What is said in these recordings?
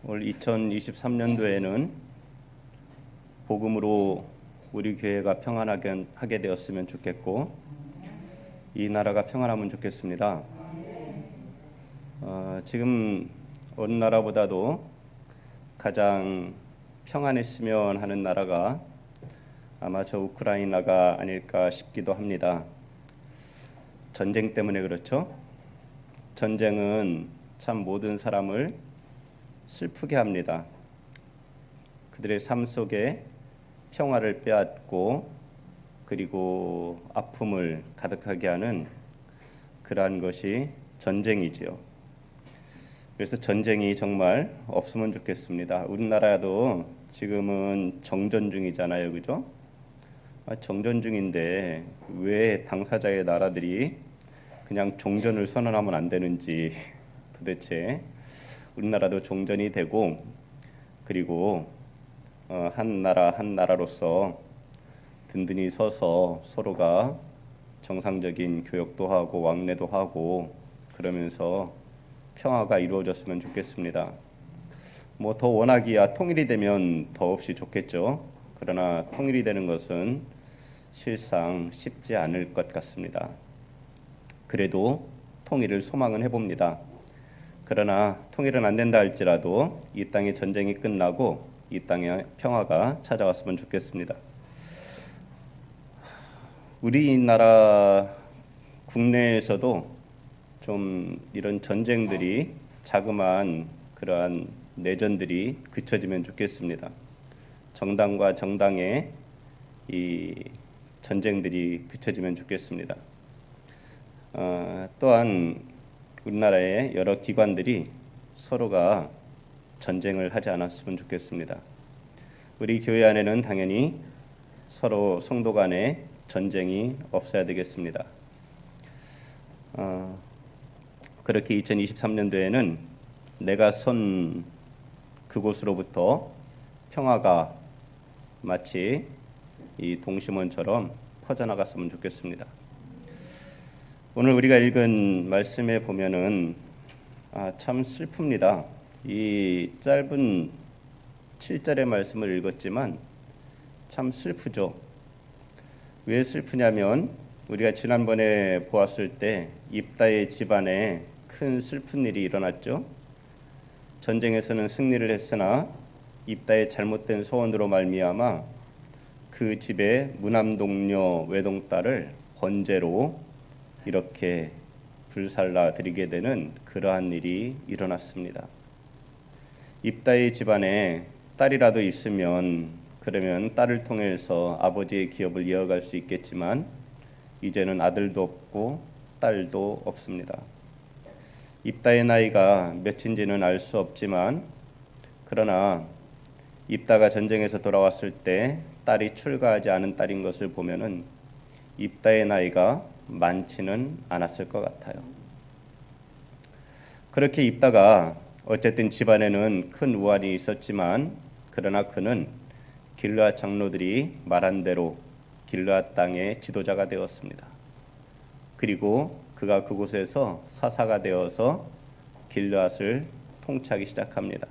올 2023년도에는 복음으로 우리 교회가 평안하게 하게 되었으면 좋겠고 이 나라가 평안하면 좋겠습니다. 지금 어느 나라보다도 가장 평안했으면 하는 나라가 아마 저 우크라이나가 아닐까 싶기도 합니다. 전쟁 때문에 그렇죠. 전쟁은 참 모든 사람을 슬프게 합니다. 그들의 삶 속에 평화를 빼앗고 그리고 아픔을 가득하게 하는 그러한 것이 전쟁이지요. 그래서 전쟁이 정말 없으면 좋겠습니다. 우리나라도 지금은 정전 중이잖아요, 그죠? 정전 중인데 왜 당사자의 나라들이 그냥 종전을 선언하면 안 되는지 도대체 우리나라도 종전이 되고 그리고 한 나라 한 나라로서 든든히 서서 서로가 정상적인 교역도 하고 왕래도 하고 그러면서 평화가 이루어졌으면 좋겠습니다. 뭐 더 원하기야 통일이 되면 더없이 좋겠죠. 그러나 통일이 되는 것은 실상 쉽지 않을 것 같습니다. 그래도 통일을 소망은 해봅니다. 그러나 통일은 안 된다 할지라도 이 땅의 전쟁이 끝나고 이 땅에 평화가 찾아왔으면 좋겠습니다. 우리나라 국내에서도 좀 이런 전쟁들이 자그마한 그러한 내전들이 그쳐지면 좋겠습니다. 정당과 정당의 이 전쟁들이 그쳐지면 좋겠습니다. 또한 우리나라의 여러 기관들이 서로가 전쟁을 하지 않았으면 좋겠습니다. 우리 교회 안에는 당연히 서로 성도 간에 전쟁이 없어야 되겠습니다. 그렇게 2023년도에는 내가 선 그곳으로부터 평화가 마치 이 동심원처럼 퍼져나갔으면 좋겠습니다. 오늘 우리가 읽은 말씀에 보면은 참 슬픕니다. 이 짧은 7절의 말씀을 읽었지만 참 슬프죠. 왜 슬프냐면 우리가 지난번에 보았을 때 입다의 집안에 큰 슬픈 일이 일어났죠. 전쟁에서는 승리를 했으나 입다의 잘못된 소원으로 말미암아 그 집의 무남동녀 외동딸을 번제로 이렇게 불살라 드리게 되는 그러한 일이 일어났습니다. 입다의 집안에 딸이라도 있으면 그러면 딸을 통해서 아버지의 기업을 이어갈 수 있겠지만 이제는 아들도 없고 딸도 없습니다. 입다의 나이가 몇인지는 알 수 없지만 그러나 입다가 전쟁에서 돌아왔을 때 딸이 출가하지 않은 딸인 것을 보면은 입다의 나이가 많지는 않았을 것 같아요. 그렇게 입다가 어쨌든 집안에는 큰 우환이 있었지만 그러나 그는 길르앗 장로들이 말한 대로 길르앗 땅의 지도자가 되었습니다. 그리고 그가 그곳에서 사사가 되어서 길르앗을 통치하기 시작합니다.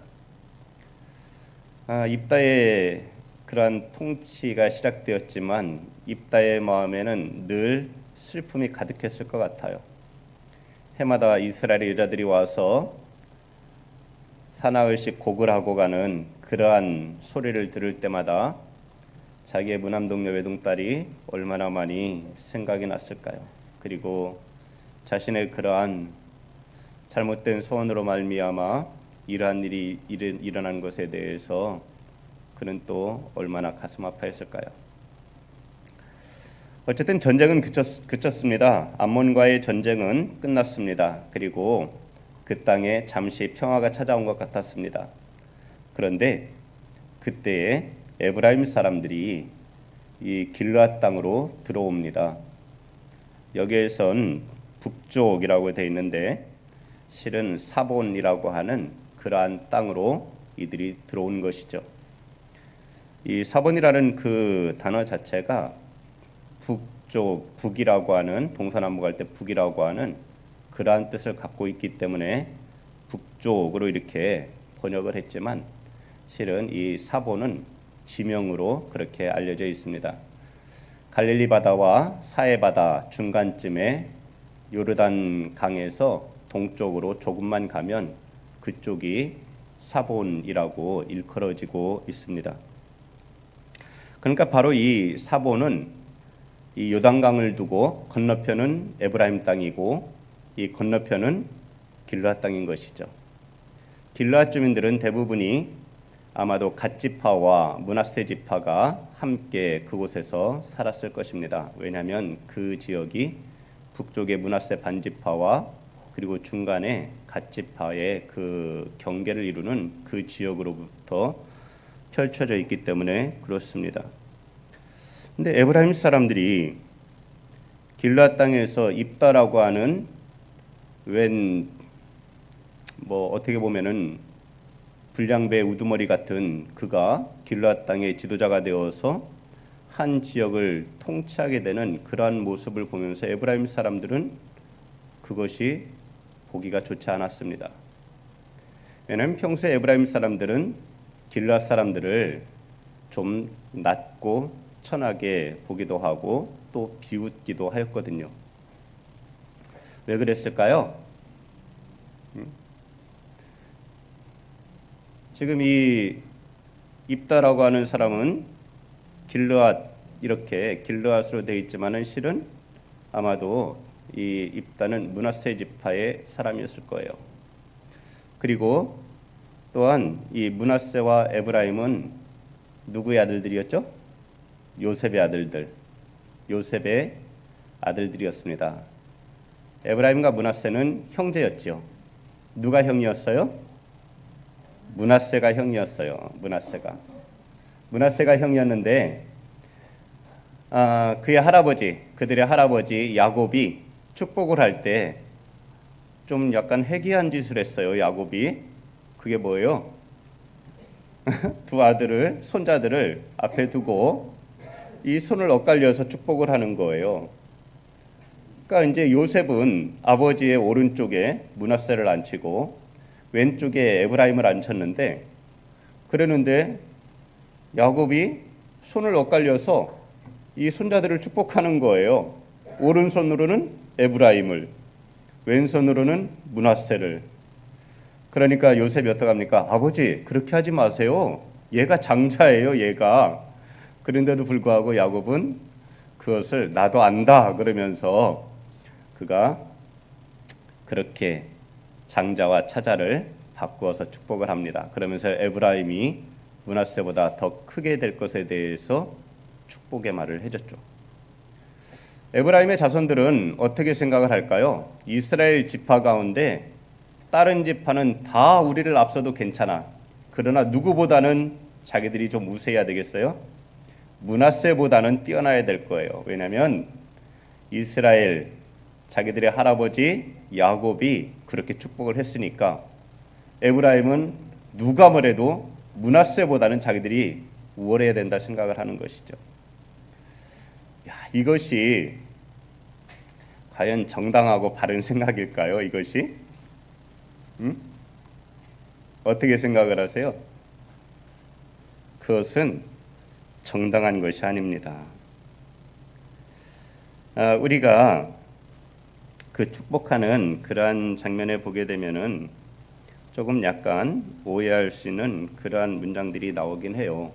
입다의 그러한 통치가 시작되었지만 입다의 마음에는 늘 슬픔이 가득했을 것 같아요. 해마다 이스라엘 여자들이 와서 사나흘씩 곡을 하고 가는 그러한 소리를 들을 때마다 자기의 무남동녀 외동딸이 얼마나 많이 생각이 났을까요? 그리고 자신의 그러한 잘못된 소원으로 말미암아 이러한 일이 일어난 것에 대해서 그는 또 얼마나 가슴 아파했을까요? 어쨌든 전쟁은 그쳤습니다. 암몬과의 전쟁은 끝났습니다. 그리고 그 땅에 잠시 평화가 찾아온 것 같았습니다. 그런데 그때에 에브라임 사람들이 이 길르앗 땅으로 들어옵니다. 여기에선 북쪽이라고 되어 있는데 실은 사본이라고 하는 그러한 땅으로 이들이 들어온 것이죠. 이 사본이라는 그 단어 자체가 북쪽, 북이라고 하는 동서남북 할 때 북이라고 하는 그러한 뜻을 갖고 있기 때문에 북쪽으로 이렇게 번역을 했지만 실은 이 사본은 지명으로 그렇게 알려져 있습니다. 갈릴리 바다와 사해 바다 중간쯤에 요르단 강에서 동쪽으로 조금만 가면 그쪽이 사본이라고 일컬어지고 있습니다. 그러니까 바로 이 사본은 이 요단강을 두고 건너편은 에브라임 땅이고 이 건너편은 길르앗 땅인 것이죠. 길르앗 주민들은 대부분이 아마도 갓 지파와 므낫세 지파가 함께 그곳에서 살았을 것입니다. 왜냐하면 그 지역이 북쪽의 므낫세 반지파와 그리고 중간에 갓 지파의 그 경계를 이루는 그 지역으로부터 펼쳐져 있기 때문에 그렇습니다. 근데 에브라임 사람들이 길르앗 땅에서 입다라고 하는 어떻게 보면은 불량배 우두머리 같은 그가 길르앗 땅의 지도자가 되어서 한 지역을 통치하게 되는 그러한 모습을 보면서 에브라임 사람들은 그것이 보기가 좋지 않았습니다. 왜냐하면 평소에 에브라임 사람들은 길르앗 사람들을 좀 낮고 천하게 보기도 하고 또 비웃기도 하였거든요. 왜 그랬을까요? 지금 이 입다라고 하는 사람은 길르앗 이렇게 길르앗으로 되어 있지만은 실은 아마도 이 입다는 므낫세 지파의 사람이었을 거예요. 그리고 또한 이 므낫세와 에브라임은 누구의 아들들이었죠? 요셉의 아들들, 요셉의 아들들이었습니다. 에브라임과 므낫세는 형제였지요. 누가 형이었어요? 므낫세가 형이었어요. 므낫세가 형이었는데 그들의 할아버지 야곱이 축복을 할 때 좀 약간 해괴한 짓을 했어요. 야곱이. 그게 뭐예요? 두 아들을, 손자들을 앞에 두고 이 손을 엇갈려서 축복을 하는 거예요. 그러니까 이제 요셉은 아버지의 오른쪽에 므낫세를 앉히고 왼쪽에 에브라임을 앉혔는데 그러는데 야곱이 손을 엇갈려서 이 손자들을 축복하는 거예요. 오른손으로는 에브라임을, 왼손으로는 므낫세를. 그러니까 요셉이 어떡합니까? 아버지 그렇게 하지 마세요. 얘가 장자예요. 얘가. 그런데도 불구하고 야곱은 그것을 나도 안다 그러면서 그가 그렇게 장자와 차자를 바꾸어서 축복을 합니다. 그러면서 에브라임이 므낫세보다 더 크게 될 것에 대해서 축복의 말을 해줬죠. 에브라임의 자손들은 어떻게 생각을 할까요? 이스라엘 지파 가운데 다른 지파는 다 우리를 앞서도 괜찮아. 그러나 누구보다는 자기들이 좀 우세해야 되겠어요? 므낫세보다는 뛰어나야 될 거예요. 왜냐하면 이스라엘 자기들의 할아버지 야곱이 그렇게 축복을 했으니까 에브라임은 누가 뭐래도 므낫세보다는 자기들이 우월해야 된다 생각을 하는 것이죠. 이것이 과연 정당하고 바른 생각일까요? 이것이? 어떻게 생각을 하세요? 그것은 정당한 것이 아닙니다. 우리가 그 축복하는 그러한 장면에 보게 되면은 조금 약간 오해할 수 있는 그러한 문장들이 나오긴 해요.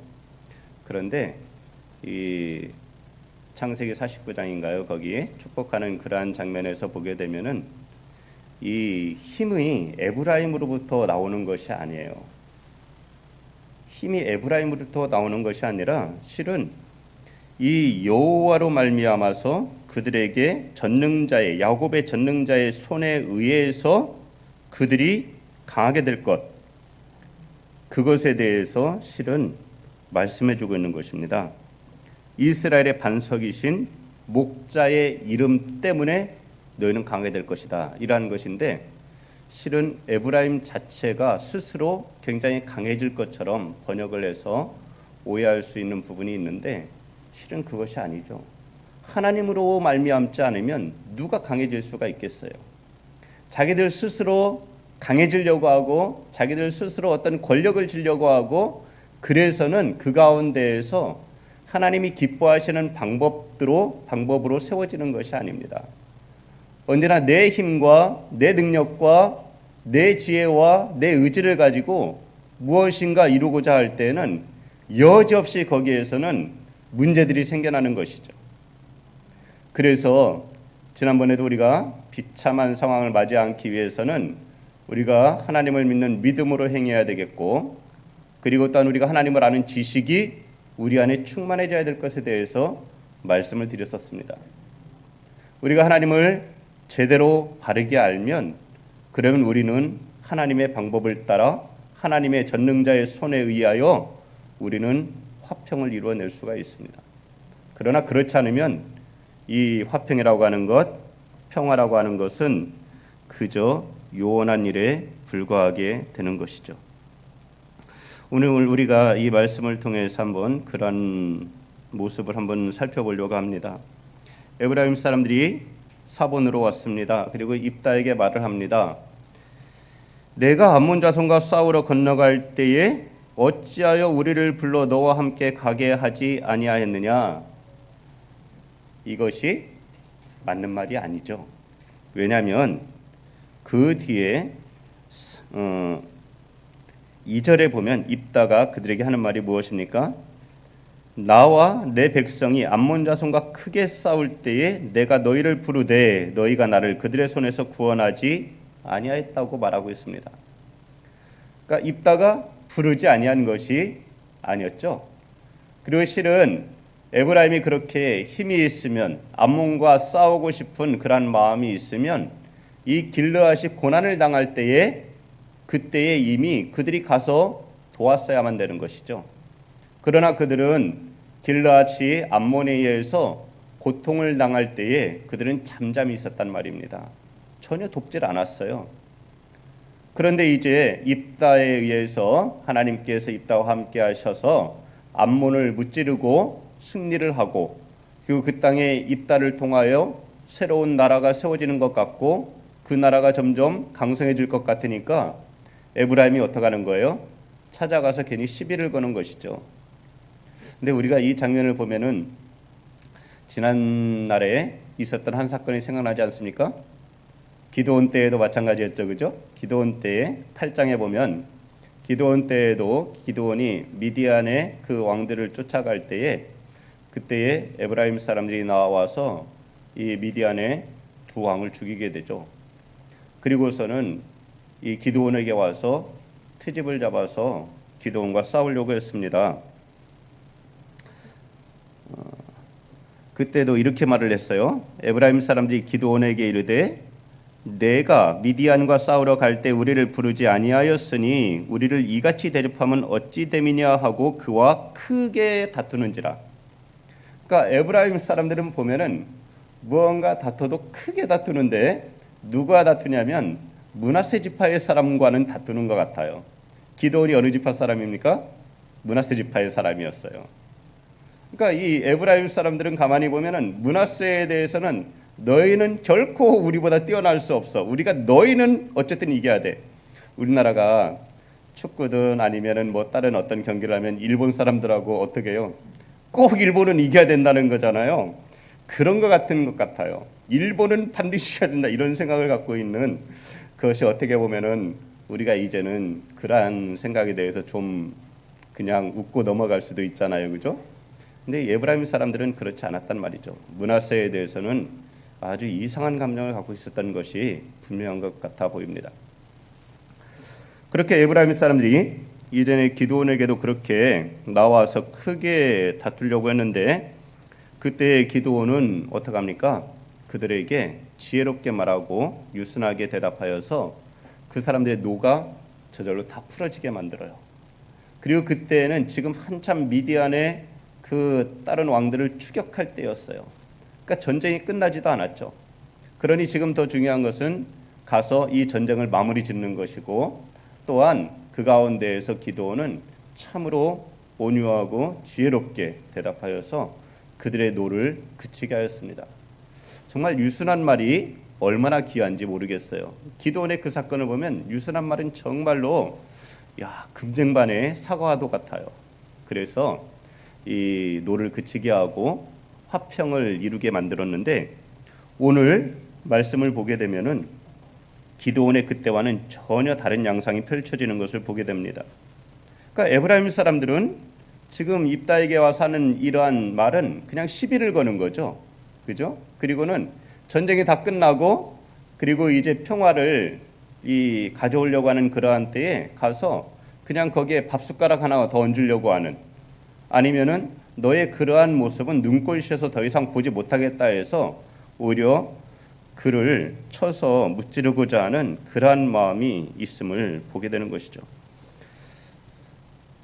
그런데 이 창세기 49장인가요? 거기 축복하는 그러한 장면에서 보게 되면은 이 힘이 에브라임으로부터 나오는 것이 아니에요. 힘이 에브라임으로부터 나오는 것이 아니라 실은 이 여호와로 말미암아서 그들에게 전능자의 야곱의 전능자의 손에 의해서 그들이 강하게 될 것, 그것에 대해서 실은 말씀해주고 있는 것입니다. 이스라엘의 반석이신 목자의 이름 때문에 너희는 강하게 될 것이다, 이라는 것인데 실은 에브라임 자체가 스스로 굉장히 강해질 것처럼 번역을 해서 오해할 수 있는 부분이 있는데 실은 그것이 아니죠. 하나님으로 말미암지 않으면 누가 강해질 수가 있겠어요? 자기들 스스로 강해지려고 하고 자기들 스스로 어떤 권력을 주려고 하고 그래서는 그 가운데에서 하나님이 기뻐하시는 방법으로 세워지는 것이 아닙니다. 언제나 내 힘과 내 능력과 내 지혜와 내 의지를 가지고 무엇인가 이루고자 할 때는 여지없이 거기에서는 문제들이 생겨나는 것이죠. 그래서 지난번에도 우리가 비참한 상황을 맞이하지 않기 위해서는 우리가 하나님을 믿는 믿음으로 행해야 되겠고, 그리고 또한 우리가 하나님을 아는 지식이 우리 안에 충만해져야 될 것에 대해서 말씀을 드렸었습니다. 우리가 하나님을 제대로 바르게 알면 그러면 우리는 하나님의 방법을 따라 하나님의 전능자의 손에 의하여 우리는 화평을 이루어낼 수가 있습니다. 그러나 그렇지 않으면 이 화평이라고 하는 것, 평화라고 하는 것은 그저 요원한 일에 불과하게 되는 것이죠. 오늘 우리가 이 말씀을 통해서 한번 그런 모습을 한번 살펴보려고 합니다. 에브라임 사람들이 사본으로 왔습니다. 그리고 입다에게 말을 합니다. 내가 암몬 자손과 싸우러 건너갈 때에 어찌하여 우리를 불러 너와 함께 가게 하지 아니하였느냐? 이것이 맞는 말이 아니죠. 왜냐하면 그 뒤에 2절에 보면 입다가 그들에게 하는 말이 무엇입니까? 나와 내 백성이 암몬 자손과 크게 싸울 때에 내가 너희를 부르되 너희가 나를 그들의 손에서 구원하지 아니하였다고 말하고 있습니다. 그러니까 입다가 부르지 아니한 것이 아니었죠. 그리고 실은 에브라임이 그렇게 힘이 있으면 암몬과 싸우고 싶은 그런 마음이 있으면 이 길르앗이 고난을 당할 때에 그때에 이미 그들이 가서 도왔어야만 되는 것이죠. 그러나 그들은 길르앗이 암몬에 의해서 고통을 당할 때에 그들은 잠잠히 있었단 말입니다. 전혀 돕질 않았어요. 그런데 이제 입다에 의해서 하나님께서 입다와 함께 하셔서 암몬을 무찌르고 승리를 하고 그리고 그 땅에 입다를 통하여 새로운 나라가 세워지는 것 같고 그 나라가 점점 강성해질 것 같으니까 에브라임이 어떻게 하는 거예요? 찾아가서 괜히 시비를 거는 것이죠. 근데 우리가 이 장면을 보면은 지난날에 있었던 한 사건이 생각나지 않습니까? 기드온 때에도 마찬가지였죠. 그죠? 기드온 때에 8장에 보면 기드온 때에도 기드온이 미디안의 그 왕들을 쫓아갈 때에 그때에 에브라임 사람들이 나와서 이 미디안의 두 왕을 죽이게 되죠. 그리고서는 이 기드온에게 와서 트집을 잡아서 기드온과 싸우려고 했습니다. 그때도 이렇게 말을 했어요. 에브라임 사람들이 기드온에게 이르되 내가 미디안과 싸우러 갈 때 우리를 부르지 아니하였으니 우리를 이같이 대접하면 어찌 됨이냐 하고 그와 크게 다투는지라. 그러니까 에브라임 사람들은 보면은 무언가 다퉈도 크게 다투는데 누가 다투냐면 므낫세 지파의 사람과는 다투는 것 같아요. 기드온이 어느 지파 사람입니까? 므낫세 지파의 사람이었어요. 그러니까 이 에브라임 사람들은 가만히 보면은 므낫세에 대해서는 너희는 결코 우리보다 뛰어날 수 없어. 우리가 너희는 어쨌든 이겨야 돼. 우리나라가 축구든 아니면은 뭐 다른 어떤 경기를 하면 일본 사람들하고 어떻게 해요? 꼭 일본은 이겨야 된다는 거잖아요. 그런 것 같은 것 같아요. 일본은 반드시 해야 된다 이런 생각을 갖고 있는 그것이 어떻게 보면은 우리가 이제는 그러한 생각에 대해서 좀 그냥 웃고 넘어갈 수도 있잖아요. 그죠? 근데 에브라임 사람들은 그렇지 않았단 말이죠. 므낫세에 대해서는 아주 이상한 감정을 갖고 있었다는 것이 분명한 것 같아 보입니다. 그렇게 에브라임 사람들이 이전에 기드온에게도 그렇게 나와서 크게 다투려고 했는데 그때 기드온은 어떻게 합니까? 그들에게 지혜롭게 말하고 유순하게 대답하여서 그 사람들의 노가 저절로 다 풀어지게 만들어요. 그리고 그때는 지금 한참 미디안의 그 다른 왕들을 추격할 때였어요. 그러니까 전쟁이 끝나지도 않았죠. 그러니 지금 더 중요한 것은 가서 이 전쟁을 마무리 짓는 것이고 또한 그 가운데에서 기드온은 참으로 온유하고 지혜롭게 대답하여서 그들의 노를 그치게 하였습니다. 정말 유순한 말이 얼마나 귀한지 모르겠어요. 기드온의 그 사건을 보면 유순한 말은 정말로 금쟁반의 사과도 같아요. 그래서 이 노를 그치게 하고 화평을 이루게 만들었는데, 오늘 말씀을 보게 되면은 기드온의 그때와는 전혀 다른 양상이 펼쳐지는 것을 보게 됩니다. 그러니까 에브라임 사람들은 지금 입다에게 와서 하는 이러한 말은 그냥 시비를 거는 거죠. 그죠? 그리고는 전쟁이 다 끝나고 그리고 이제 평화를 가져오려고 하는 그러한 때에 가서 그냥 거기에 밥숟가락 하나 더 얹으려고 하는, 아니면은 너의 그러한 모습은 눈꼴시에서 더 이상 보지 못하겠다 해서 오히려 그를 쳐서 무찌르고자 하는 그러한 마음이 있음을 보게 되는 것이죠.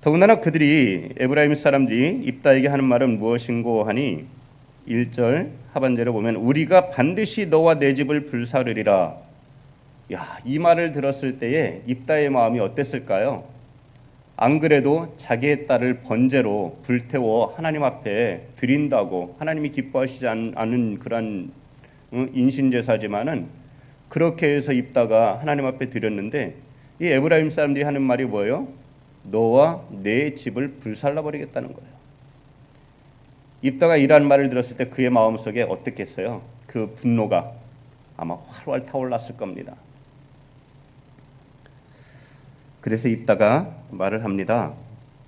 더군다나 그들이, 에브라임 사람들이 입다에게 하는 말은 무엇인고 하니 1절 하반절에 보면 우리가 반드시 너와 내 집을 불사르리라. 이 말을 들었을 때에 입다의 마음이 어땠을까요? 안 그래도 자기의 딸을 번제로 불태워 하나님 앞에 드린다고 하나님이 기뻐하시지 않은 그런 인신제사지만은 그렇게 해서 입다가 하나님 앞에 드렸는데, 이 에브라임 사람들이 하는 말이 뭐예요? 너와 내 집을 불살라 버리겠다는 거예요. 입다가 이런 말을 들었을 때 그의 마음속에 어떻겠어요? 그 분노가 아마 활활 타올랐을 겁니다. 그래서 입다가 말을 합니다.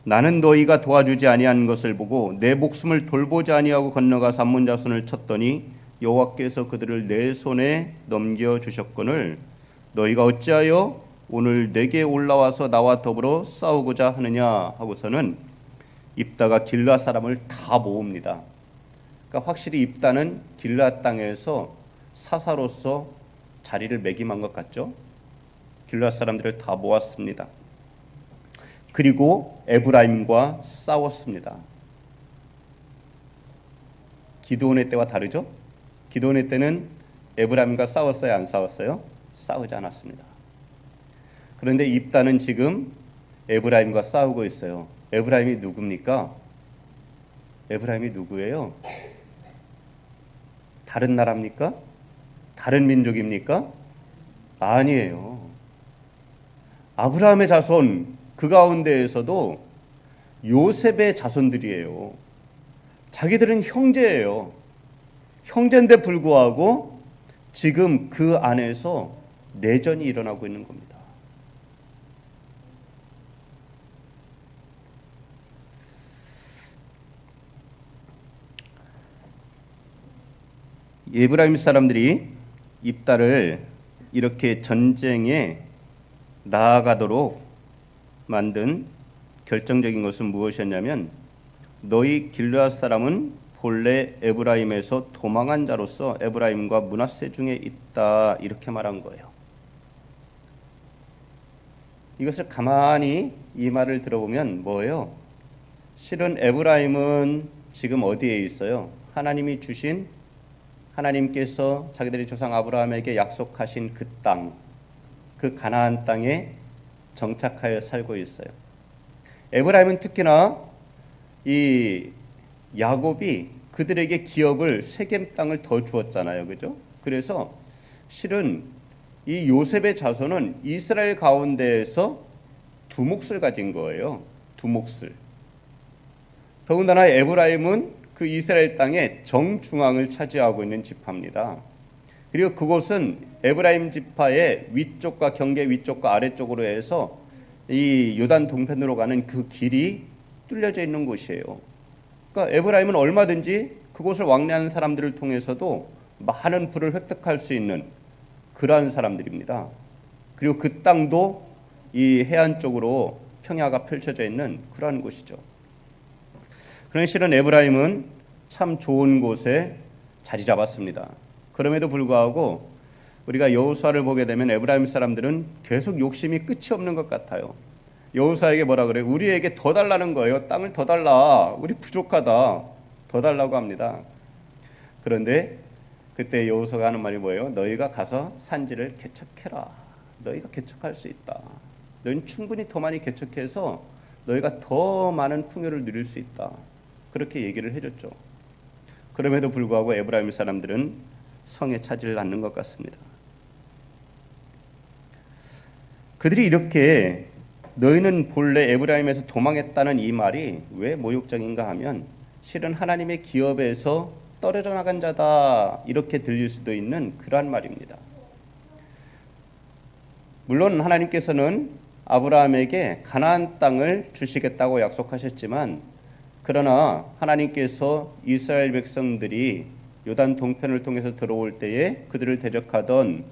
나는 너희가 도와주지 아니한 것을 보고 내 목숨을 돌보지 아니하고 건너가 삼문 자손을 쳤더니 여호와께서 그들을 내 손에 넘겨 주셨거늘 너희가 어찌하여 오늘 내게 올라와서 나와 더불어 싸우고자 하느냐 하고서는 입다가 길르앗 사람을 다 모읍니다. 그러니까 확실히 입다는 길르앗 땅에서 사사로서 자리를 매김한 것 같죠. 길르앗 사람들을 다 모았습니다. 그리고 에브라임과 싸웠습니다. 기드온의 때와 다르죠? 기드온의 때는 에브라임과 싸웠어요, 안 싸웠어요? 싸우지 않았습니다. 그런데 입다는 지금 에브라임과 싸우고 있어요. 에브라임이 누굽니까? 에브라임이 누구예요? 다른 나라입니까? 다른 민족입니까? 아니에요. 아브라함의 자손, 그 가운데에서도 요셉의 자손들이에요. 자기들은 형제예요. 형제인데 불구하고 지금 그 안에서 내전이 일어나고 있는 겁니다. 에브라임 사람들이 입다를 이렇게 전쟁에 나아가도록 만든 결정적인 것은 무엇이었냐면, 너희 길르앗 사람은 본래 에브라임에서 도망한 자로서 에브라임과 므낫세 중에 있다, 이렇게 말한 거예요. 이것을 가만히 이 말을 들어보면 뭐예요? 실은 에브라임은 지금 어디에 있어요? 하나님이 주신, 하나님께서 자기들의 조상 아브라함에게 약속하신 그 땅, 그 가나안 땅에 정착하여 살고 있어요. 에브라임은 특히나 이 야곱이 그들에게 기업을 세겜 땅을 더 주었잖아요, 그죠? 그래서 실은 이 요셉의 자손은 이스라엘 가운데에서 두 몫을 가진 거예요. 두 몫을. 더군다나 에브라임은 그 이스라엘 땅의 정중앙을 차지하고 있는 지파입니다. 그리고 그곳은 에브라임 지파의 위쪽과 경계 위쪽과 아래쪽으로 해서 이 요단 동편으로 가는 그 길이 뚫려져 있는 곳이에요. 그러니까 에브라임은 얼마든지 그곳을 왕래하는 사람들을 통해서도 많은 부를 획득할 수 있는 그러한 사람들입니다. 그리고 그 땅도 이 해안 쪽으로 평야가 펼쳐져 있는 그러한 곳이죠. 그런 실은 에브라임은 참 좋은 곳에 자리 잡았습니다. 그럼에도 불구하고 우리가 여호수아를 보게 되면 에브라임 사람들은 계속 욕심이 끝이 없는 것 같아요. 여호수아에게 뭐라 그래요? 우리에게 더 달라는 거예요. 땅을 더 달라. 우리 부족하다. 더 달라고 합니다. 그런데 그때 여호수아가 하는 말이 뭐예요? 너희가 가서 산지를 개척해라. 너희가 개척할 수 있다. 너희는 충분히 더 많이 개척해서 너희가 더 많은 풍요를 누릴 수 있다. 그렇게 얘기를 해줬죠. 그럼에도 불구하고 에브라임 사람들은 성에 차지를 않는 것 같습니다. 그들이 이렇게 너희는 본래 에브라임에서 도망했다는 이 말이 왜 모욕적인가 하면 실은 하나님의 기업에서 떨어져 나간 자다 이렇게 들릴 수도 있는 그러한 말입니다. 물론 하나님께서는 아브라함에게 가나안 땅을 주시겠다고 약속하셨지만 그러나 하나님께서 이스라엘 백성들이 요단 동편을 통해서 들어올 때에 그들을 대적하던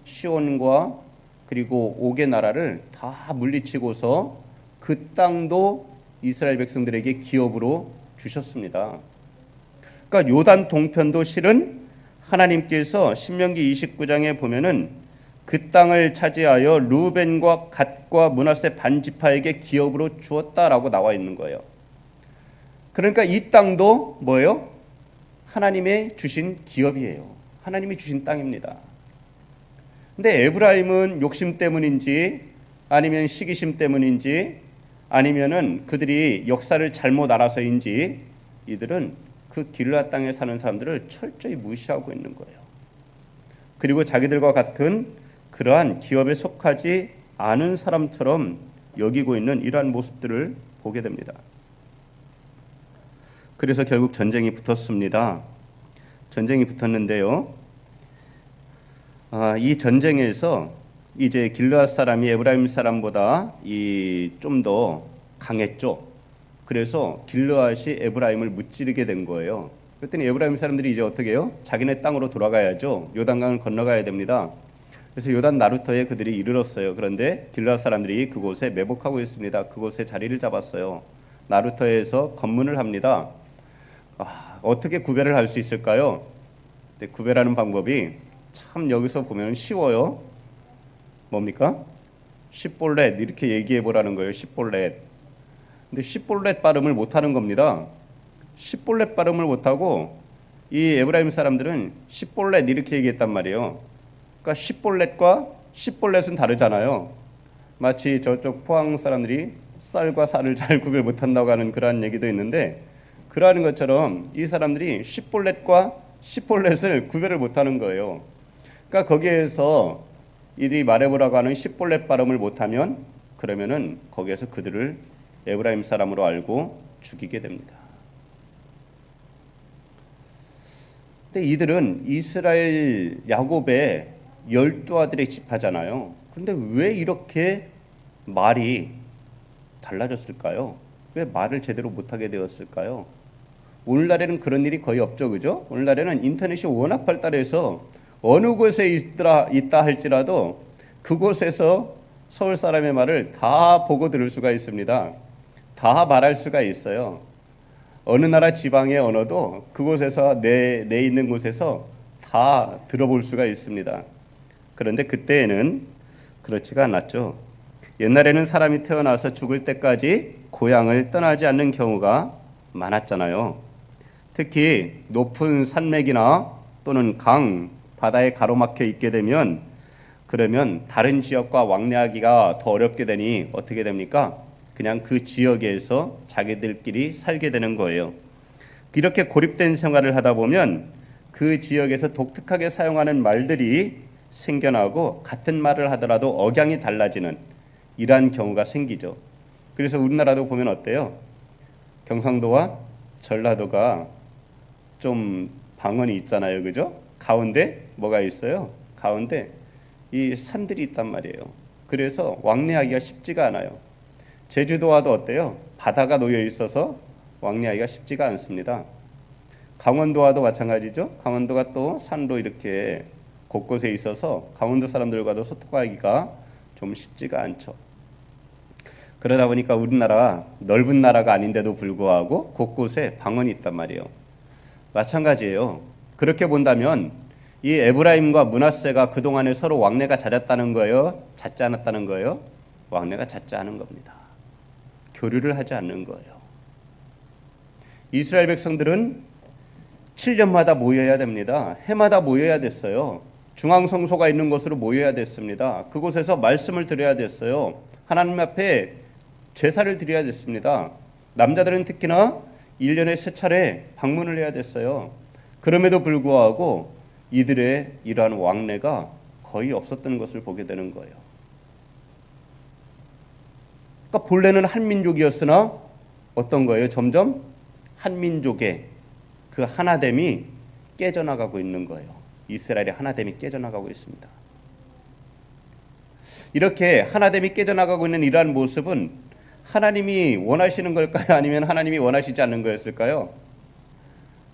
시온과 그리고 옥의 나라를 다 물리치고서 그 땅도 이스라엘 백성들에게 기업으로 주셨습니다. 그러니까 요단 동편도 실은 하나님께서 신명기 29장에 보면은 그 땅을 차지하여 루벤과 갓과 므낫세 반지파에게 기업으로 주었다라고 나와 있는 거예요. 그러니까 이 땅도 뭐예요? 하나님의 주신 기업이에요. 하나님이 주신 땅입니다. 근데 에브라임은 욕심 때문인지 아니면 시기심 때문인지 아니면은 그들이 역사를 잘못 알아서인지 이들은 그 길르앗 땅에 사는 사람들을 철저히 무시하고 있는 거예요. 그리고 자기들과 같은 그러한 기업에 속하지 않은 사람처럼 여기고 있는 이러한 모습들을 보게 됩니다. 그래서 결국 전쟁이 붙었습니다. 전쟁이 붙었는데요. 이 전쟁에서 이제 길르앗 사람이 에브라임 사람보다 좀 더 강했죠. 그래서 길르앗이 에브라임을 무찌르게 된 거예요. 그랬더니 에브라임 사람들이 이제 어떻게 해요? 자기네 땅으로 돌아가야죠. 요단강을 건너가야 됩니다. 그래서 요단 나루터에 그들이 이르렀어요. 그런데 길르앗 사람들이 그곳에 매복하고 있습니다. 그곳에 자리를 잡았어요. 나루터에서 검문을 합니다. 어떻게 구별을 할 수 있을까요? 구별하는 방법이 참 여기서 보면 쉬워요. 뭡니까? 시볼렛 이렇게 얘기해 보라는 거예요. 시볼렛. 근데 시볼렛 발음을 못하는 겁니다. 시볼렛 발음을 못하고 이 에브라임 사람들은 시볼렛 이렇게 얘기했단 말이에요. 그러니까 시볼렛과 시볼렛은 다르잖아요. 마치 저쪽 포항 사람들이 쌀과 살을 잘 구별 못한다고 하는 그러한 얘기도 있는데 그러한 것처럼 이 사람들이 시볼렛과 시볼렛을 구별을 못하는 거예요. 그러니까 거기에서 이들이 말해보라고 하는 시볼렛 발음을 못하면 그러면은 거기에서 그들을 에브라임 사람으로 알고 죽이게 됩니다. 근데 이들은 이스라엘 야곱의 12 아들의 지파잖아요. 그런데 왜 이렇게 말이 달라졌을까요? 왜 말을 제대로 못하게 되었을까요? 오늘날에는 그런 일이 거의 없죠, 그죠? 오늘날에는 인터넷이 워낙 발달해서 어느 곳에 있다 할지라도 그곳에서 서울 사람의 말을 다 보고 들을 수가 있습니다. 다 말할 수가 있어요. 어느 나라 지방의 언어도 그곳에서 내 있는 곳에서 다 들어볼 수가 있습니다. 그런데 그때에는 그렇지가 않았죠. 옛날에는 사람이 태어나서 죽을 때까지 고향을 떠나지 않는 경우가 많았잖아요. 특히 높은 산맥이나 또는 강, 바다에 가로막혀 있게 되면 그러면 다른 지역과 왕래하기가 더 어렵게 되니 어떻게 됩니까? 그냥 그 지역에서 자기들끼리 살게 되는 거예요. 이렇게 고립된 생활을 하다 보면 그 지역에서 독특하게 사용하는 말들이 생겨나고 같은 말을 하더라도 억양이 달라지는 이러한 경우가 생기죠. 그래서 우리나라도 보면 어때요? 경상도와 전라도가 좀 방언이 있잖아요, 그죠? 가운데 뭐가 있어요? 가운데 이 산들이 있단 말이에요. 그래서 왕래하기가 쉽지가 않아요. 제주도와도 어때요? 바다가 놓여 있어서 왕래하기가 쉽지가 않습니다. 강원도와도 마찬가지죠. 강원도가 또 산로 이렇게 곳곳에 있어서 강원도 사람들과도 소통하기가 좀 쉽지가 않죠. 그러다 보니까 우리나라 넓은 나라가 아닌데도 불구하고 곳곳에 방언이 있단 말이에요. 마찬가지예요. 그렇게 본다면 이 에브라임과 므낫세가 그동안에 서로 왕래가 잦았다는 거예요? 잦지 않았다는 거예요? 왕래가 잦지 않은 겁니다. 교류를 하지 않는 거예요. 이스라엘 백성들은 7년마다 모여야 됩니다. 해마다 모여야 됐어요. 중앙성소가 있는 곳으로 모여야 됐습니다. 그곳에서 말씀을 드려야 됐어요. 하나님 앞에 제사를 드려야 됐습니다. 남자들은 특히나 1년에 3차례 방문을 해야 됐어요. 그럼에도 불구하고 이들의 이러한 왕래가 거의 없었던 것을 보게 되는 거예요. 그러니까 본래는 한민족이었으나 어떤 거예요? 점점 한민족의 그 하나됨이 깨져나가고 있는 거예요. 이스라엘의 하나됨이 깨져나가고 있습니다. 이렇게 하나됨이 깨져나가고 있는 이러한 모습은 하나님이 원하시는 걸까요? 아니면 하나님이 원하시지 않는 거였을까요?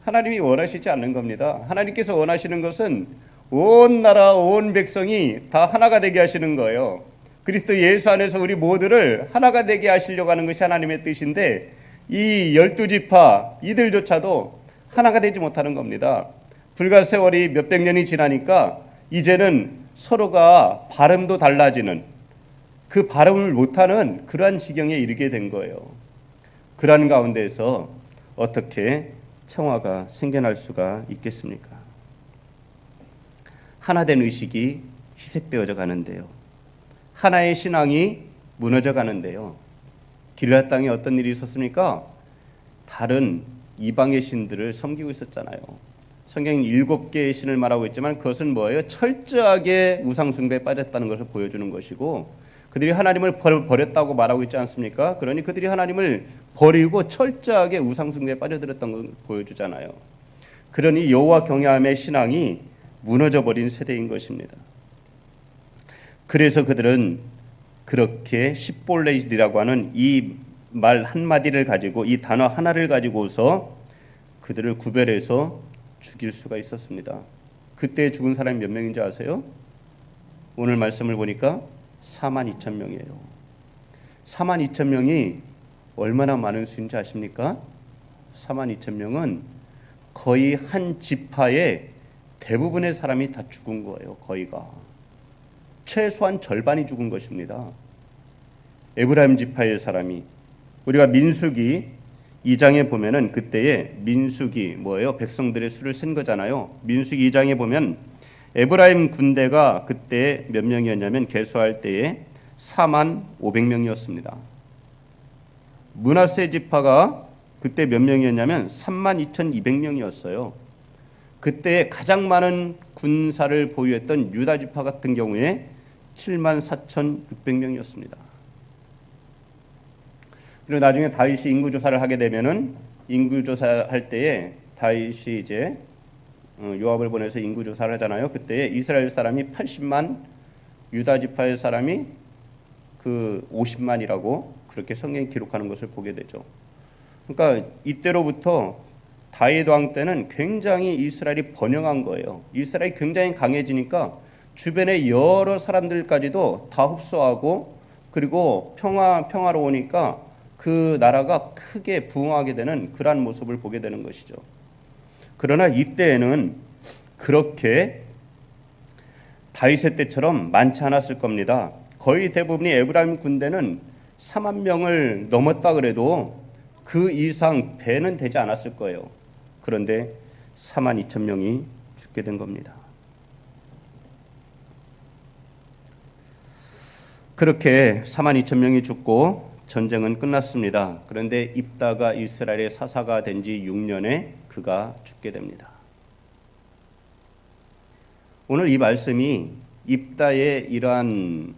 하나님이 원하시지 않는 겁니다. 하나님께서 원하시는 것은 온 나라 온 백성이 다 하나가 되게 하시는 거예요. 그리스도 예수 안에서 우리 모두를 하나가 되게 하시려고 하는 것이 하나님의 뜻인데 이 12지파 이들조차도 하나가 되지 못하는 겁니다. 불과 세월이 몇백 년이 지나니까 이제는 서로가 발음도 달라지는, 그 발음을 못하는 그러한 지경에 이르게 된 거예요. 그러한 가운데에서 어떻게 청화가 생겨날 수가 있겠습니까? 하나된 의식이 희색되어져 가는데요. 하나의 신앙이 무너져 가는데요. 길앗 땅에 어떤 일이 있었습니까? 다른 이방의 신들을 섬기고 있었잖아요. 성경은 7개의 신을 말하고 있지만 그것은 뭐예요? 철저하게 우상숭배에 빠졌다는 것을 보여주는 것이고, 그들이 하나님을 버렸다고 말하고 있지 않습니까? 그러니 그들이 하나님을 버리고 철저하게 우상숭배에 빠져들었던 걸 보여주잖아요. 그러니 여호와 경외함의 신앙이 무너져버린 세대인 것입니다. 그래서 그들은 그렇게 십볼레이라고 하는 이 말 한마디를 가지고, 이 단어 하나를 가지고서 그들을 구별해서 죽일 수가 있었습니다. 그때 죽은 사람이 몇 명인지 아세요? 오늘 말씀을 보니까 42,000명이에요. 42,000명이 얼마나 많은 수인지 아십니까? 42,000명은 거의 한 지파의 대부분의 사람이 다 죽은 거예요. 거의가. 최소한 절반이 죽은 것입니다. 에브라임 지파의 사람이, 우리가 민수기 2장에 보면은 그때에 민수기 뭐예요? 백성들의 수를 센 거잖아요. 민수기 2장에 보면 에브라임 군대가 그때 몇 명이었냐면 계수할 때에 45,000명이었습니다. 므낫세 지파가 그때 몇 명이었냐면 32,200명이었어요. 그때 가장 많은 군사를 보유했던 유다 지파 같은 경우에 74,600명이었습니다. 그리고 나중에 다윗이 인구조사를 하게 되면은 인구조사할 때에 다윗이 이제 요압을 보내서 인구조사를 하잖아요. 그때 이스라엘 사람이 80만, 유다 지파의 사람이 그 50만이라고 그렇게 성경이 기록하는 것을 보게 되죠. 그러니까 이때로부터 다윗 왕 때는 굉장히 이스라엘이 번영한 거예요. 이스라엘이 굉장히 강해지니까 주변의 여러 사람들까지도 다 흡수하고, 그리고 평화로우니까 그 나라가 크게 부흥하게 되는 그러한 모습을 보게 되는 것이죠. 그러나 이때에는 그렇게 다윗의 때처럼 많지 않았을 겁니다. 거의 대부분이 에브라임 군대는 4만 명을 넘었다 그래도 그 이상 배는 되지 않았을 거예요. 그런데 42,000명이 죽게 된 겁니다. 그렇게 42,000명이 죽고 전쟁은 끝났습니다. 그런데 입다가 이스라엘의 사사가 된 지 6년에 그가 죽게 됩니다. 오늘 이 말씀이 입다의 이러한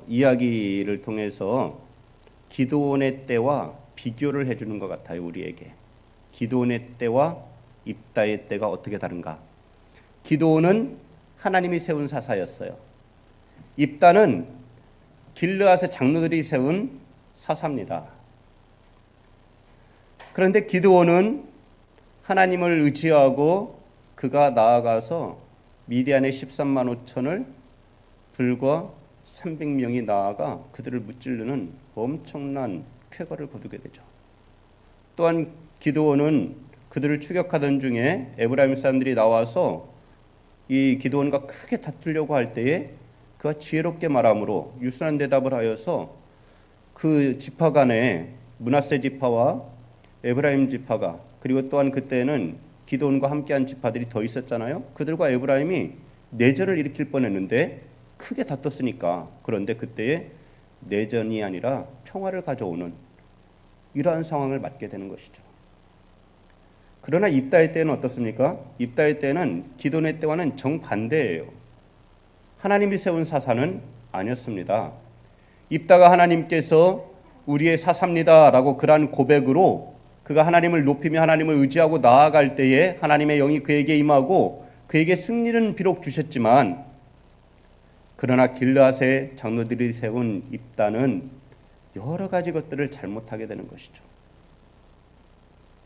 이야기를 통해서 기드온의 때와 비교를 해주는 것 같아요. 우리에게 기드온의 때와 입다의 때가 어떻게 다른가? 기드온은 하나님이 세운 사사였어요. 입다는 길르앗의 장로들이 세운 사사입니다. 그런데 기드온은 하나님을 의지하고 그가 나아가서 미디안의 13만 5천을 불과 300명이 나아가 그들을 무찌르는 엄청난 쾌거를 거두게 되죠. 또한 기드온은 그들을 추격하던 중에 에브라임 사람들이 나와서 이 기드온과 크게 다투려고 할 때에 그가 지혜롭게 말함으로 유순한 대답을 하여서 그 지파 간에 므낫세 지파와 에브라임 지파가, 그리고 또한 그때는 기드온과 함께한 지파들이 더 있었잖아요. 그들과 에브라임이 내전을 일으킬 뻔했는데 크게 다퉜으니까, 그런데 그때에 내전이 아니라 평화를 가져오는 이러한 상황을 맞게 되는 것이죠. 그러나 입다의 때는 어떻습니까? 입다의 때는 기도의 때와는 정반대예요. 하나님이 세운 사사는 아니었습니다. 입다가 하나님께서 우리의 사사입니다라고 그러한 고백으로 그가 하나님을 높이며 하나님을 의지하고 나아갈 때에 하나님의 영이 그에게 임하고 그에게 승리는 비록 주셨지만, 그러나 길르앗의 장로들이 세운 입다는 여러 가지 것들을 잘못하게 되는 것이죠.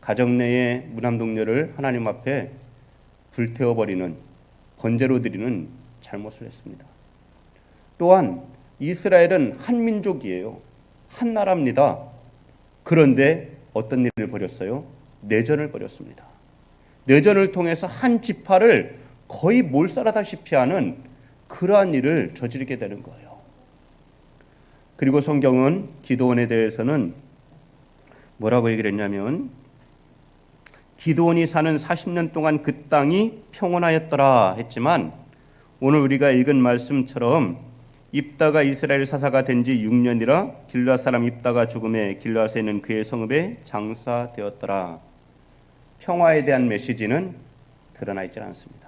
가정 내의 무남동녀를 하나님 앞에 불태워버리는, 번제로 드리는 잘못을 했습니다. 또한 이스라엘은 한 민족이에요. 한 나라입니다. 그런데 어떤 일을 벌였어요? 내전을 벌였습니다. 내전을 통해서 한 지파를 거의 몰살하다시피 하는 그러한 일을 저지르게 되는 거예요. 그리고 성경은 기드온에 대해서는 뭐라고 얘기를 했냐면, 기드온이 사는 40년 동안 그 땅이 평온하였더라 했지만, 오늘 우리가 읽은 말씀처럼 입다가 이스라엘 사사가 된 지 6년이라 길르앗 사람 입다가 죽음에 길르앗에 있는 그의 성읍에 장사되었더라. 평화에 대한 메시지는 드러나 있지 않습니다.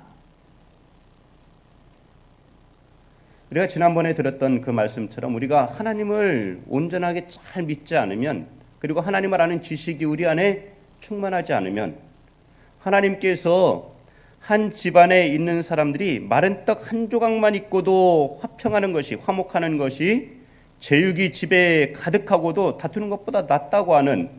우리가 지난번에 들었던 그 말씀처럼 우리가 하나님을 온전하게 잘 믿지 않으면, 그리고 하나님을 아는 지식이 우리 안에 충만하지 않으면, 하나님께서 한 집안에 있는 사람들이 마른 떡 한 조각만 있고도 화평하는 것이, 화목하는 것이 제육이 집에 가득하고도 다투는 것보다 낫다고 하는,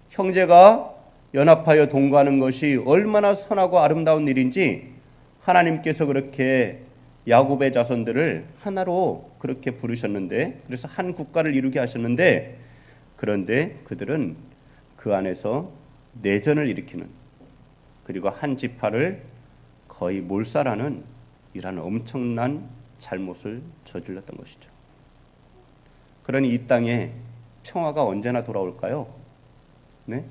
형제가 연합하여 동거하는 것이 얼마나 선하고 아름다운 일인지 하나님께서 그렇게 야곱의 자손들을 하나로 그렇게 부르셨는데, 그래서 한 국가를 이루게 하셨는데, 그런데 그들은 그 안에서 내전을 일으키는, 그리고 한 지파를 거의 몰살하는 이러한 엄청난 잘못을 저질렀던 것이죠. 그러니 이 땅에 평화가 언제나 돌아올까요? 네?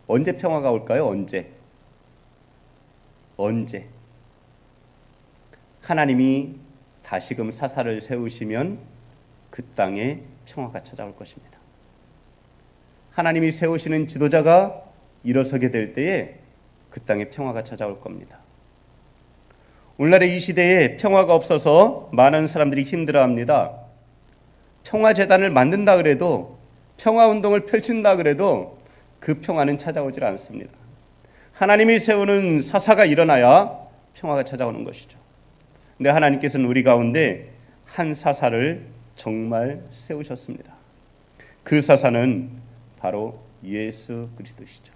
언제 평화가 올까요? 언제? 하나님이 다시금 사사를 세우시면 그 땅에 평화가 찾아올 것입니다. 하나님이 세우시는 지도자가 일어서게 될 때에 그 땅에 평화가 찾아올 겁니다. 오늘날의 이 시대에 평화가 없어서 많은 사람들이 힘들어합니다. 평화재단을 만든다 그래도, 평화운동을 펼친다 그래도 그 평화는 찾아오질 않습니다. 하나님이 세우는 사사가 일어나야 평화가 찾아오는 것이죠. 근데 하나님께서는 우리 가운데 한 사사를 정말 세우셨습니다. 그 사사는 바로 예수 그리스도시죠.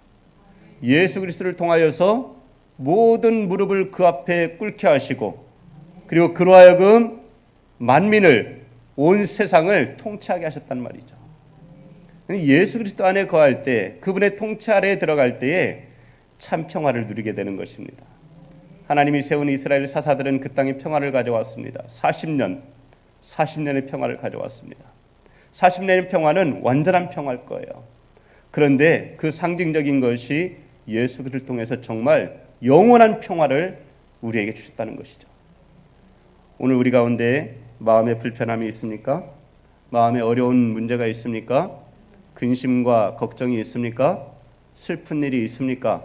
예수 그리스도를 통하여서 모든 무릎을 그 앞에 꿇게 하시고, 그리고 그로 하여금 만민을, 온 세상을 통치하게 하셨단 말이죠. 예수 그리스도 안에 거할 때, 그분의 통치 아래에 들어갈 때에 참 평화를 누리게 되는 것입니다. 하나님이 세운 이스라엘 사사들은 그 땅에 평화를 가져왔습니다. 40년의 평화를 가져왔습니다. 40년의 평화는 완전한 평화일 거예요. 그런데 그 상징적인 것이 예수 그리스도를 통해서 정말 영원한 평화를 우리에게 주셨다는 것이죠. 오늘 우리 가운데 마음에 불편함이 있습니까? 마음에 어려운 문제가 있습니까? 근심과 걱정이 있습니까? 슬픈 일이 있습니까?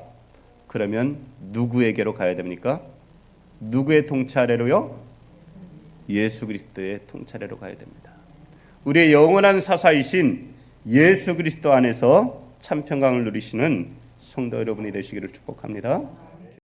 그러면 누구에게로 가야 됩니까? 누구의 통치 아래로요? 예수 그리스도의 통치 아래로 가야 됩니다. 우리의 영원한 사사이신 예수 그리스도 안에서 참 평강을 누리시는 성도 여러분이 되시기를 축복합니다.